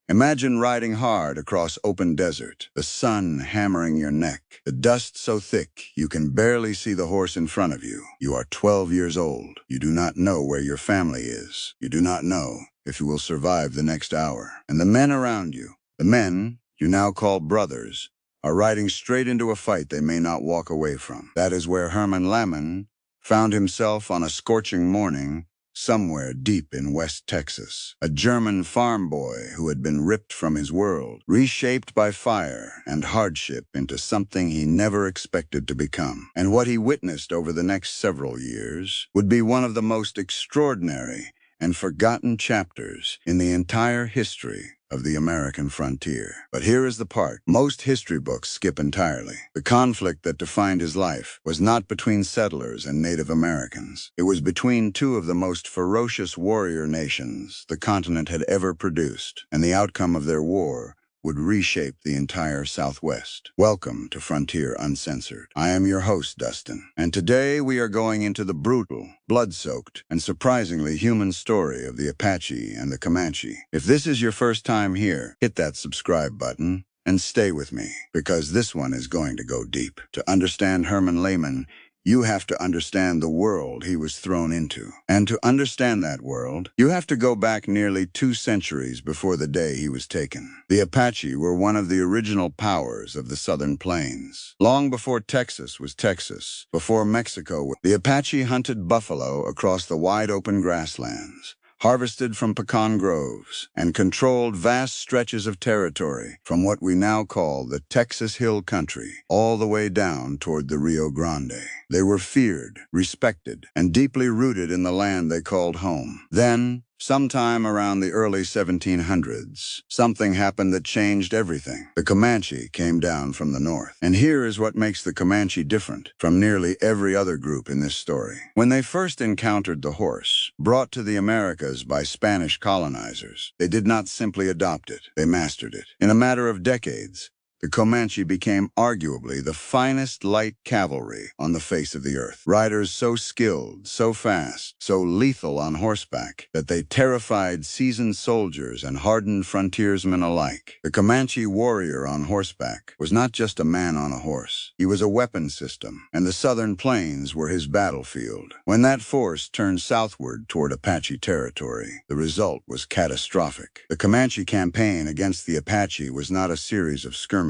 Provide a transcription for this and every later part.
Imagine riding hard across open desert, the sun hammering your neck, the dust so thick you can barely see the horse in front of you. You are 12 years old. You do not know where your family is. You do not know if you will survive the next hour. And the men around you, the men you now call brothers, are riding straight into a fight they may not walk away from. That is where Herman Lehmann found himself on a scorching morning somewhere deep in West Texas. A German farm boy who had been ripped from his world, reshaped by fire and hardship into something he never expected to become. And what he witnessed over the next several years would be one of the most extraordinary and forgotten chapters in the entire history of the American frontier. But here is the part most history books skip entirely. The conflict that defined his life was not between settlers and Native Americans. It was between two of the most ferocious warrior nations the continent had ever produced, and the outcome of their war would reshape the entire Southwest. Welcome to Frontier Uncensored. I am your host, Dustin, and today we are going into the brutal, blood-soaked, and surprisingly human story of the Apache and the Comanche. If this is your first time here, hit that subscribe button and stay with me, because this one is going to go deep. To understand Herman Lehmann, you have to understand the world he was thrown into. And to understand that world, you have to go back nearly 2 centuries before the day he was taken. The Apache were one of the original powers of the Southern Plains. Long before Texas was Texas, before Mexico, the Apache hunted buffalo across the wide-open grasslands, harvested from pecan groves, and controlled vast stretches of territory from what we now call the Texas Hill Country, all the way down toward the Rio Grande. They were feared, respected, and deeply rooted in the land they called home. Then, sometime around the early 1700s, something happened that changed everything. The Comanche came down from the north. And here is what makes the Comanche different from nearly every other group in this story. When they first encountered the horse, brought to the Americas by Spanish colonizers, they did not simply adopt it, they mastered it. In a matter of decades, the Comanche became arguably the finest light cavalry on the face of the earth. Riders so skilled, so fast, so lethal on horseback that they terrified seasoned soldiers and hardened frontiersmen alike. The Comanche warrior on horseback was not just a man on a horse. He was a weapon system, and the southern plains were his battlefield. When that force turned southward toward Apache territory, the result was catastrophic. The Comanche campaign against the Apache was not a series of skirmishes.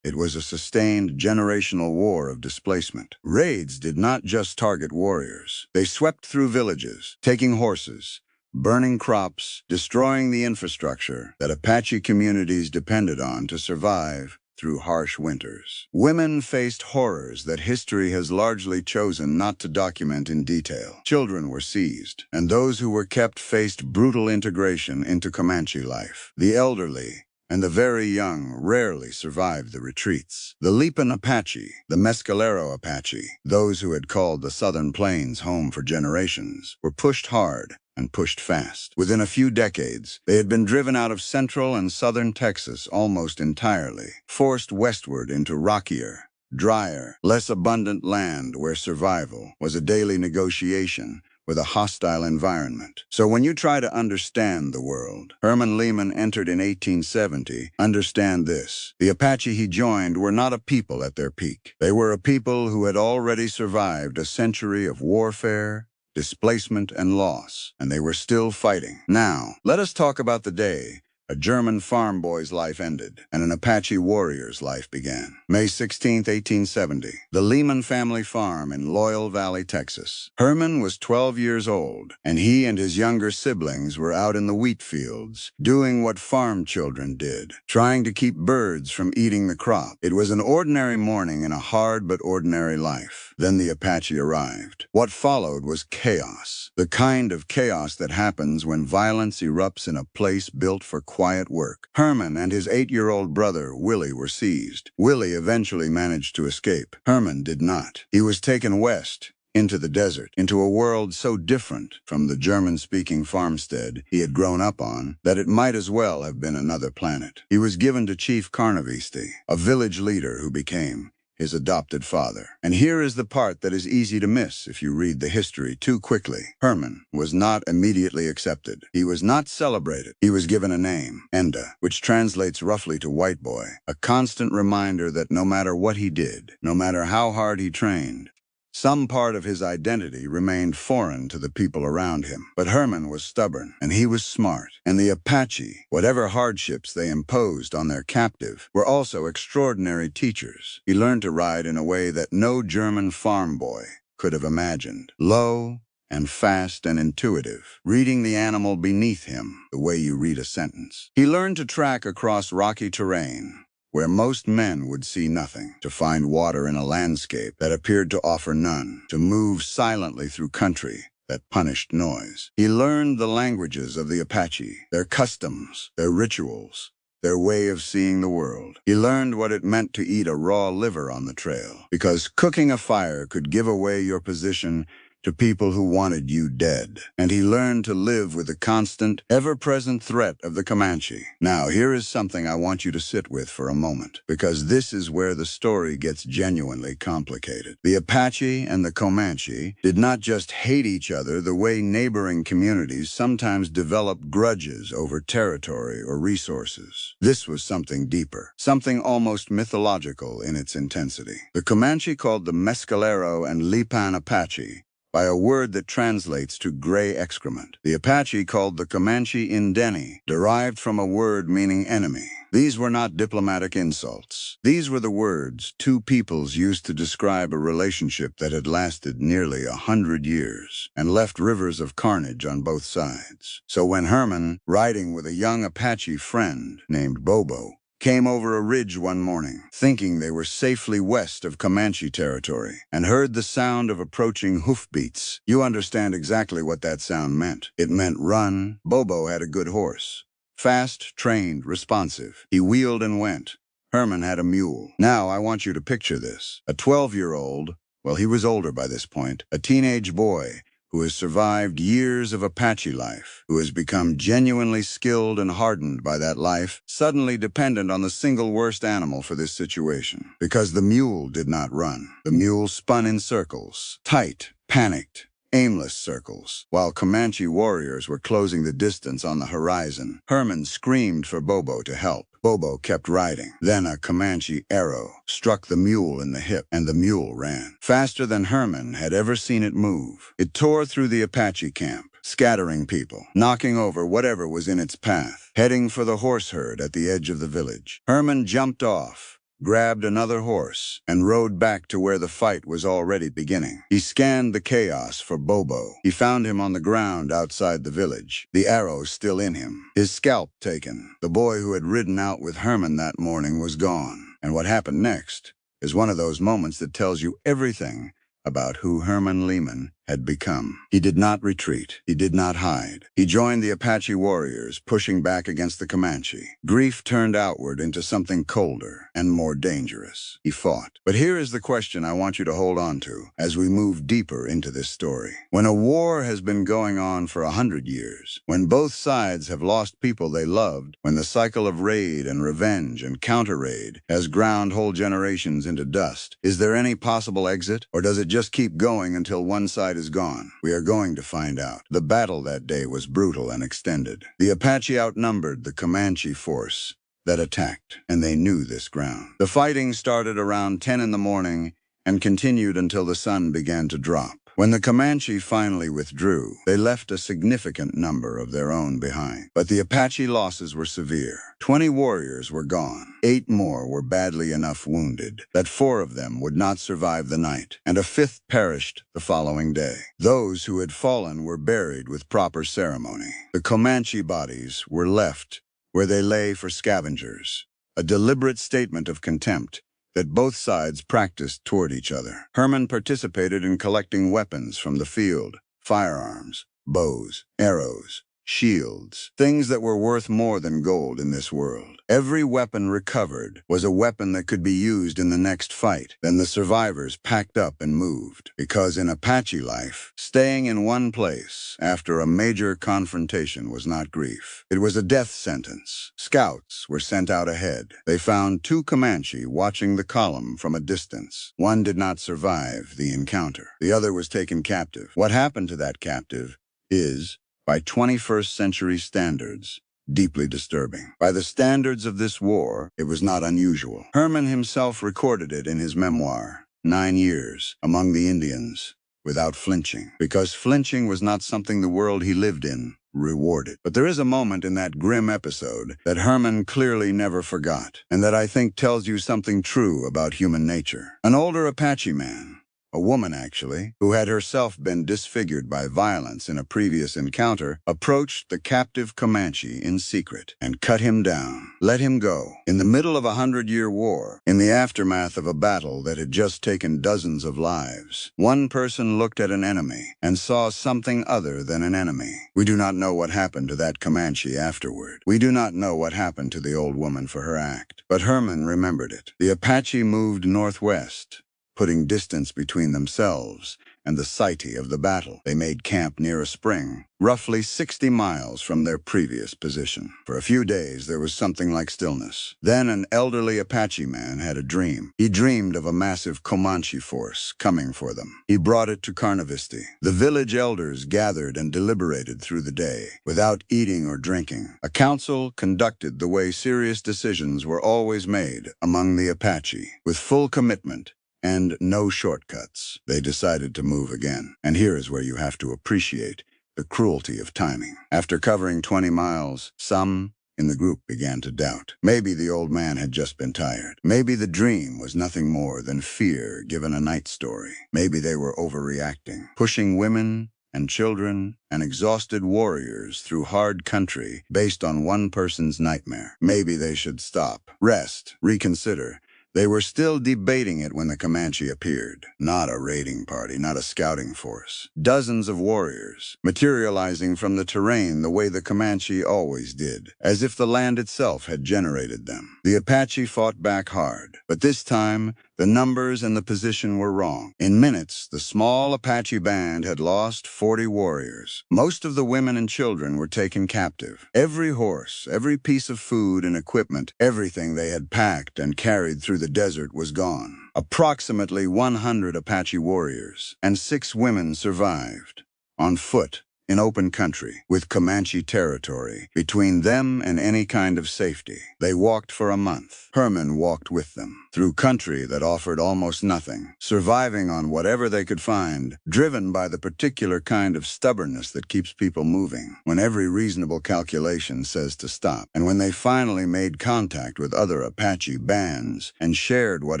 It was a sustained generational war of displacement. Raids did not just target warriors. They swept through villages, taking horses, burning crops, destroying the infrastructure that Apache communities depended on to survive through harsh winters. Women faced horrors that history has largely chosen not to document in detail. Children were seized, and those who were kept faced brutal integration into Comanche life. The elderly and the very young rarely survived the retreats. The Lipan Apache, the Mescalero Apache, those who had called the Southern Plains home for generations, were pushed hard and pushed fast. Within a few decades, they had been driven out of central and southern Texas almost entirely, forced westward into rockier, drier, less abundant land where survival was a daily negotiation with a hostile environment. So when you try to understand the world Herman Lehmann entered in 1870, understand this. The Apache he joined were not a people at their peak. They were a people who had already survived a century of warfare, displacement, and loss, and they were still fighting. Now, let us talk about the day a German farm boy's life ended, and an Apache warrior's life began. May 16, 1870, the Lehmann family farm in Loyal Valley, Texas. Herman was 12 years old, and he and his younger siblings were out in the wheat fields, doing what farm children did, trying to keep birds from eating the crop. It was an ordinary morning in a hard but ordinary life. Then the Apache arrived. What followed was chaos, the kind of chaos that happens when violence erupts in a place built for quiet work. Herman and his 8-year-old brother, Willie, were seized. Willie eventually managed to escape. Herman did not. He was taken west, into the desert, into a world so different from the German-speaking farmstead he had grown up on that it might as well have been another planet. He was given to Chief Carnoviste, a village leader who became his adopted father. And here is the part that is easy to miss if you read the history too quickly. Herman was not immediately accepted. He was not celebrated. He was given a name, Enda, which translates roughly to white boy, a constant reminder that no matter what he did, no matter how hard he trained, some part of his identity remained foreign to the people around him. But Herman was stubborn, and he was smart. And the Apache, whatever hardships they imposed on their captive, were also extraordinary teachers. He learned to ride in a way that no German farm boy could have imagined. Low and fast and intuitive, reading the animal beneath him the way you read a sentence. He learned to track across rocky terrain, where most men would see nothing, to find water in a landscape that appeared to offer none, to move silently through country that punished noise. He learned the languages of the Apache, their customs, their rituals, their way of seeing the world. He learned what it meant to eat a raw liver on the trail, because cooking a fire could give away your position to people who wanted you dead. And he learned to live with the constant, ever-present threat of the Comanche. Now, here is something I want you to sit with for a moment, because this is where the story gets genuinely complicated. The Apache and the Comanche did not just hate each other the way neighboring communities sometimes develop grudges over territory or resources. This was something deeper, something almost mythological in its intensity. The Comanche called the Mescalero and Lipan Apache by a word that translates to gray excrement. The Apache called the Comanche Indeni, derived from a word meaning enemy. These were not diplomatic insults. These were the words two peoples used to describe a relationship that had lasted nearly 100 years and left rivers of carnage on both sides. So when Herman, riding with a young Apache friend named Bobo, came over a ridge one morning, thinking they were safely west of Comanche territory, and heard the sound of approaching hoofbeats. You understand exactly what that sound meant. It meant run. Bobo had a good horse. Fast, trained, responsive. He wheeled and went. Herman had a mule. Now I want you to picture this. A 12-year-old, well, he was older by this point, a teenage boy, who has survived years of Apache life, who has become genuinely skilled and hardened by that life, suddenly dependent on the single worst animal for this situation. Because the mule did not run. The mule spun in circles, tight, panicked, aimless circles. While Comanche warriors were closing the distance on the horizon, Herman screamed for Bobo to help. Bobo kept riding. Then a Comanche arrow struck the mule in the hip, and the mule ran faster than Herman had ever seen it move. It tore through the Apache camp, scattering people, knocking over whatever was in its path, heading for the horse herd at the edge of the village. Herman jumped off, grabbed another horse, and rode back to where the fight was already beginning. He scanned the chaos for Bobo. He found him on the ground outside the village, the arrow still in him, his scalp taken. The boy who had ridden out with Herman that morning was gone. And what happened next is one of those moments that tells you everything about who Herman Lehmann had become. He did not retreat. He did not hide. He joined the Apache warriors, pushing back against the Comanche. Grief turned outward into something colder and more dangerous. He fought. But here is the question I want you to hold on to as we move deeper into this story. When a war has been going on for 100 years, when both sides have lost people they loved, when the cycle of raid and revenge and counter-raid has ground whole generations into dust, is there any possible exit, or does it just keep going until one side is gone? We are going to find out. The battle that day was brutal and extended. The Apache outnumbered the Comanche force that attacked, and they knew this ground. The fighting started around 10 in the morning and continued until the sun began to drop. When the Comanche finally withdrew, they left a significant number of their own behind. But the Apache losses were severe. 20 warriors were gone. 8 more were badly enough wounded that 4 of them would not survive the night, and a 5th perished the following day. Those who had fallen were buried with proper ceremony. The Comanche bodies were left where they lay for scavengers, a deliberate statement of contempt that both sides practiced toward each other. Herman participated in collecting weapons from the field, firearms, bows, arrows, shields, things that were worth more than gold in this world. Every weapon recovered was a weapon that could be used in the next fight. Then the survivors packed up and moved, because in Apache life, staying in one place after a major confrontation was not grief. It was a death sentence. Scouts were sent out ahead. They found two Comanche watching the column from a distance. One did not survive the encounter. The other was taken captive. What happened to that captive is, by 21st century standards, deeply disturbing. By the standards of this war, it was not unusual. Herman himself recorded it in his memoir, 9 years among the Indians, without flinching, because flinching was not something the world he lived in rewarded. But there is a moment in that grim episode that Herman clearly never forgot, and that I think tells you something true about human nature. An older Apache man, a woman actually, who had herself been disfigured by violence in a previous encounter, approached the captive Comanche in secret and cut him down, let him go. In the middle of a 100-year war, in the aftermath of a battle that had just taken dozens of lives, one person looked at an enemy and saw something other than an enemy. We do not know what happened to that Comanche afterward. We do not know what happened to the old woman for her act, but Herman remembered it. The Apache moved northwest, putting distance between themselves and the site of the battle. They made camp near a spring, roughly 60 miles from their previous position. For a few days, there was something like stillness. Then an elderly Apache man had a dream. He dreamed of a massive Comanche force coming for them. He brought it to Carnoviste. The village elders gathered and deliberated through the day, without eating or drinking. A council conducted the way serious decisions were always made among the Apache, with full commitment and no shortcuts. They decided to move again. And here is where you have to appreciate the cruelty of timing. After covering 20 miles, some in the group began to doubt. Maybe the old man had just been tired. Maybe the dream was nothing more than fear given a night story. Maybe they were overreacting, pushing women and children and exhausted warriors through hard country based on one person's nightmare. Maybe they should stop, rest, reconsider. They were still debating it when the Comanche appeared. Not a raiding party, not a scouting force. Dozens of warriors, materializing from the terrain the way the Comanche always did, as if the land itself had generated them. The Apache fought back hard, but this time, the numbers and the position were wrong. In minutes, the small Apache band had lost 40 warriors. Most of the women and children were taken captive. Every horse, every piece of food and equipment, everything they had packed and carried through the desert was gone. Approximately 100 Apache warriors and 6 women survived, on foot, in open country, with Comanche territory between them and any kind of safety. They walked for a month. Herman walked with them, through country that offered almost nothing, surviving on whatever they could find, driven by the particular kind of stubbornness that keeps people moving, when every reasonable calculation says to stop. And when they finally made contact with other Apache bands and shared what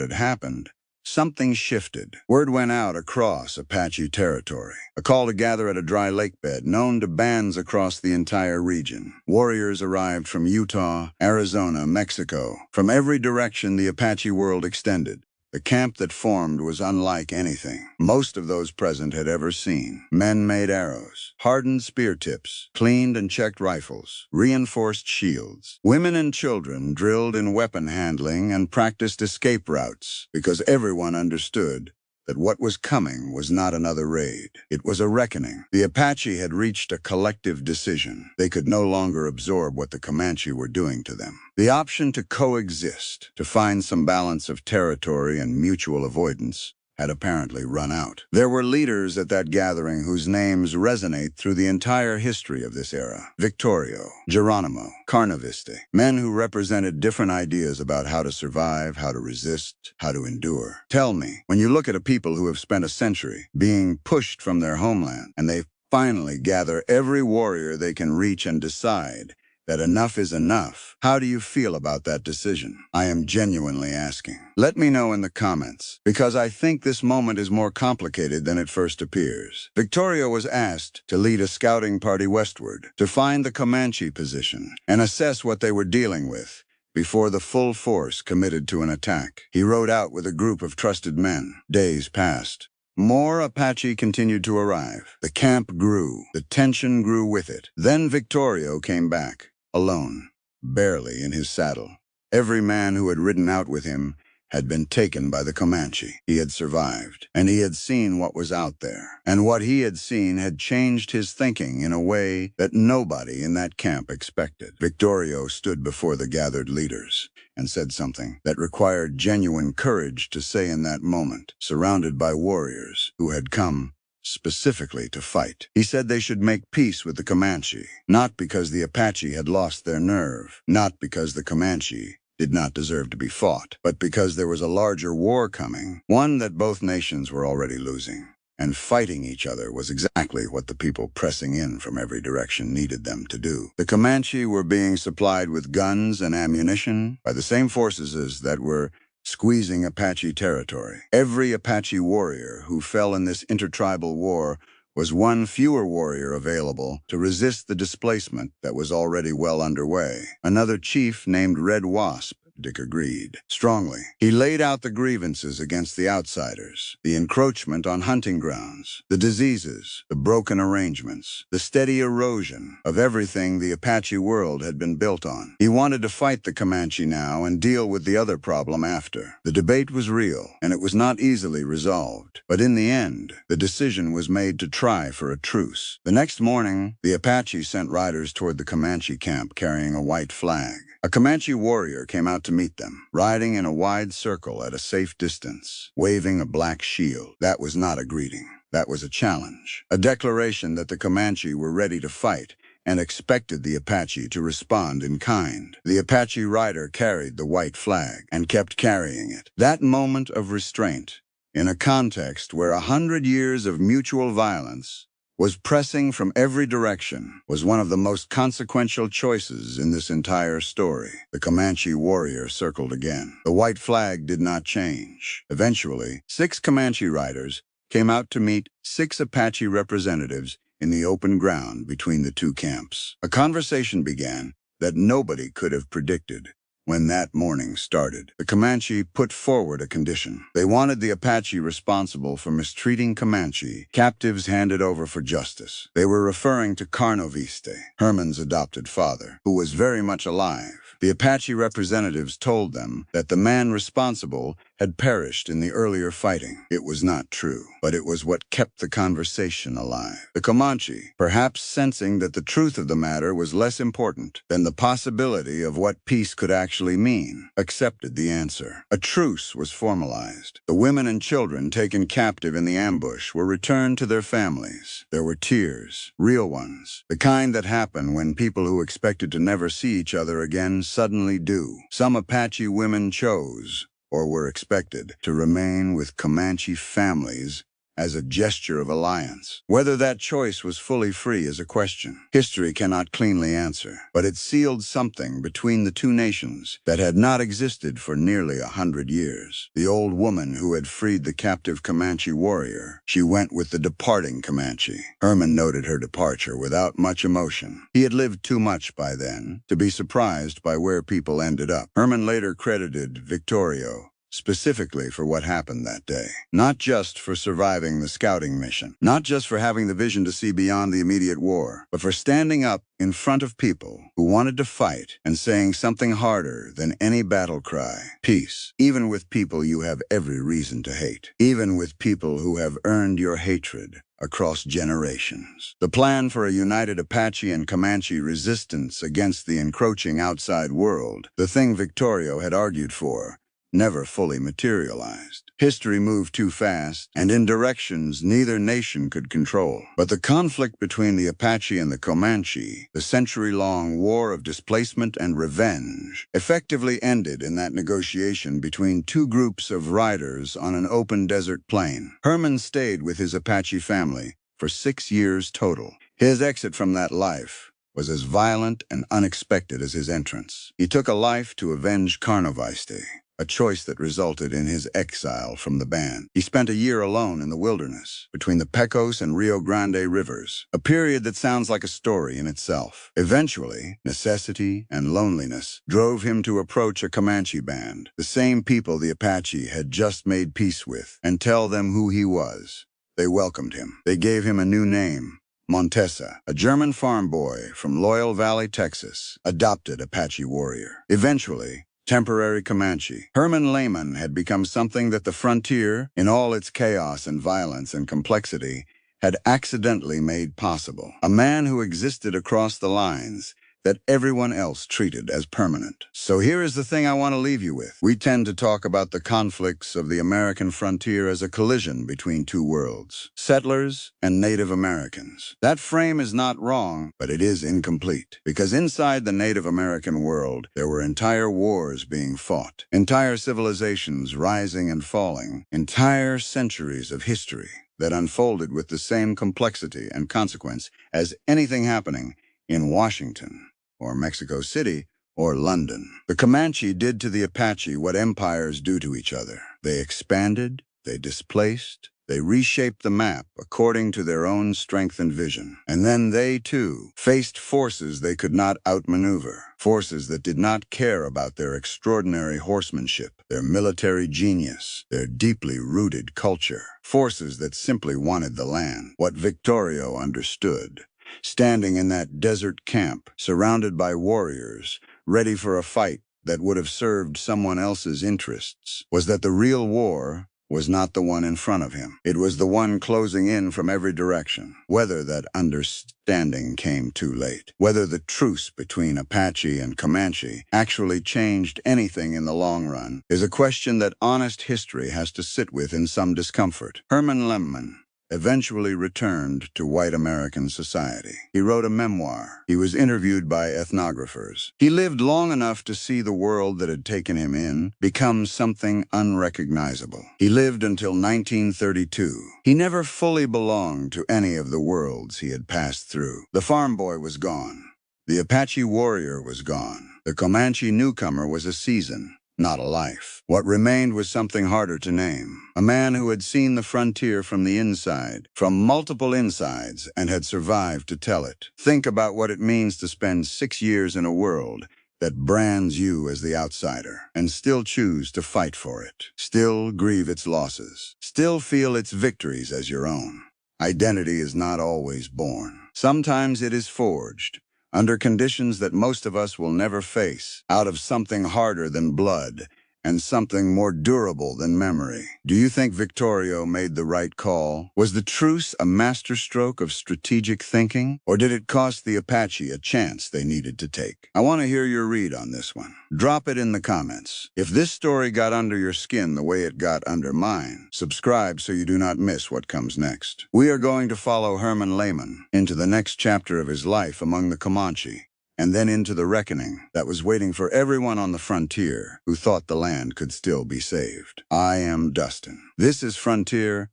had happened, something shifted. Word went out across Apache territory. A call to gather at a dry lake bed known to bands across the entire region. Warriors arrived from Utah, Arizona, Mexico. From every direction the Apache world extended. The camp that formed was unlike anything most of those present had ever seen. Men made arrows, hardened spear tips, cleaned and checked rifles, reinforced shields. Women and children drilled in weapon handling and practiced escape routes, because everyone understood that what was coming was not another raid. It was a reckoning. The Apache had reached a collective decision. They could no longer absorb what the Comanche were doing to them. The option to coexist, to find some balance of territory and mutual avoidance, had apparently run out. There were leaders at that gathering whose names resonate through the entire history of this era. Victorio, Geronimo, Carnoviste, men who represented different ideas about how to survive, how to resist, how to endure. Tell me, when you look at a people who have spent a century being pushed from their homeland, and they finally gather every warrior they can reach and decide that enough is enough, how do you feel about that decision? I am genuinely asking. Let me know in the comments, because I think this moment is more complicated than it first appears. Victorio was asked to lead a scouting party westward, to find the Comanche position, and assess what they were dealing with, before the full force committed to an attack. He rode out with a group of trusted men. Days passed. More Apache continued to arrive. The camp grew. The tension grew with it. Then Victorio came back, alone, barely in his saddle. Every man who had ridden out with him had been taken by the Comanche. He had survived, and he had seen what was out there. And what he had seen had changed his thinking in a way that nobody in that camp expected. Victorio stood before the gathered leaders and said something that required genuine courage to say in that moment, surrounded by warriors who had come specifically to fight. He said they should make peace with the Comanche, not because the Apache had lost their nerve, not because the Comanche did not deserve to be fought, but because there was a larger war coming, one that both nations were already losing. And fighting each other was exactly what the people pressing in from every direction needed them to do. The Comanche were being supplied with guns and ammunition by the same forces that were squeezing Apache territory. Every Apache warrior who fell in this intertribal war was one fewer warrior available to resist the displacement that was already well underway. Another chief named Red Wasp, Dick agreed strongly. He laid out the grievances against the outsiders, the encroachment on hunting grounds, the diseases, the broken arrangements, the steady erosion of everything the Apache world had been built on. He wanted to fight the Comanche now and deal with the other problem after. The debate was real, and it was not easily resolved. But in the end, the decision was made to try for a truce. The next morning, the Apache sent riders toward the Comanche camp carrying a white flag. A Comanche warrior came out to meet them, riding in a wide circle at a safe distance, waving a black shield. That was not a greeting. That was a challenge, a declaration that the Comanche were ready to fight and expected the Apache to respond in kind. The Apache rider carried the white flag and kept carrying it. That moment of restraint, in a context where 100 years of mutual violence was pressing from every direction, was one of the most consequential choices in this entire story. The Comanche warrior circled again. The white flag did not change. Eventually, 6 Comanche riders came out to meet 6 Apache representatives in the open ground between the two camps. A conversation began that nobody could have predicted. When that morning started, the Comanche put forward a condition. They wanted the Apache responsible for mistreating Comanche captives handed over for justice. They were referring to Carnoviste, Herman's adopted father, who was very much alive. The Apache representatives told them that the man responsible had perished in the earlier fighting. It was not true, but it was what kept the conversation alive. The Comanche, perhaps sensing that the truth of the matter was less important than the possibility of what peace could actually mean, accepted the answer. A truce was formalized. The women and children taken captive in the ambush were returned to their families. There were tears, real ones, the kind that happen when people who expected to never see each other again suddenly do. Some Apache women chose, or were expected, to remain with Comanche families as a gesture of alliance. Whether that choice was fully free is a question history cannot cleanly answer, but it sealed something between the two nations that had not existed for nearly 100 years. The old woman who had freed the captive Comanche warrior, she went with the departing Comanche. Herman noted her departure without much emotion. He had lived too much by then to be surprised by where people ended up. Herman later credited Victorio specifically for what happened that day. Not just for surviving the scouting mission, not just for having the vision to see beyond the immediate war, but for standing up in front of people who wanted to fight and saying something harder than any battle cry: peace, even with people you have every reason to hate, even with people who have earned your hatred across generations. The plan for a united Apache and Comanche resistance against the encroaching outside world, the thing Victorio had argued for, never fully materialized. History moved too fast, and in directions neither nation could control. But the conflict between the Apache and the Comanche, the century-long war of displacement and revenge, effectively ended in that negotiation between two groups of riders on an open desert plain. Herman stayed with his Apache family for 6 years total. His exit from that life was as violent and unexpected as his entrance. He took a life to avenge Carnoviste, a choice that resulted in his exile from the band. He spent a year alone in the wilderness, between the Pecos and Rio Grande rivers, a period that sounds like a story in itself. Eventually, necessity and loneliness drove him to approach a Comanche band, the same people the Apache had just made peace with, and tell them who he was. They welcomed him. They gave him a new name, Montesa, a German farm boy from Loyal Valley, Texas, adopted Apache warrior. Eventually, temporary Comanche, Herman Lehmann had become something that the frontier, in all its chaos and violence and complexity, had accidentally made possible. A man who existed across the lines that everyone else treated as permanent. So here is the thing I want to leave you with. We tend to talk about the conflicts of the American frontier as a collision between two worlds, settlers and Native Americans. That frame is not wrong, but it is incomplete. Because inside the Native American world, there were entire wars being fought, entire civilizations rising and falling, entire centuries of history that unfolded with the same complexity and consequence as anything happening in Washington, or Mexico City, or London. The Comanche did to the Apache what empires do to each other. They expanded, they displaced, they reshaped the map according to their own strength and vision. And then they, too, faced forces they could not outmaneuver, forces that did not care about their extraordinary horsemanship, their military genius, their deeply rooted culture, forces that simply wanted the land. What Victorio understood, standing in that desert camp, surrounded by warriors, ready for a fight that would have served someone else's interests, was that the real war was not the one in front of him. It was the one closing in from every direction. Whether that understanding came too late, whether the truce between Apache and Comanche actually changed anything in the long run, is a question that honest history has to sit with in some discomfort. Herman Lehmann eventually returned to white American society. He wrote a memoir. He was interviewed by ethnographers. He lived long enough to see the world that had taken him in become something unrecognizable. He lived until 1932. He never fully belonged to any of the worlds he had passed through. The farm boy was gone. The Apache warrior was gone. The Comanche newcomer was a season, not a life. What remained was something harder to name. A man who had seen the frontier from the inside, from multiple insides, and had survived to tell it. Think about what it means to spend 6 years in a world that brands you as the outsider, and still choose to fight for it, still grieve its losses, still feel its victories as your own. Identity is not always born. Sometimes it is forged, under conditions that most of us will never face, out of something harder than blood and something more durable than memory. Do you think Victorio made the right call? Was the truce a masterstroke of strategic thinking, or did it cost the Apache a chance they needed to take? I want to hear your read on this one. Drop it in the comments. If this story got under your skin the way it got under mine, subscribe so you do not miss what comes next. We are going to follow Herman Lehmann into the next chapter of his life among the Comanche, and then into the reckoning that was waiting for everyone on the frontier who thought the land could still be saved. I am Dustin. This is Frontier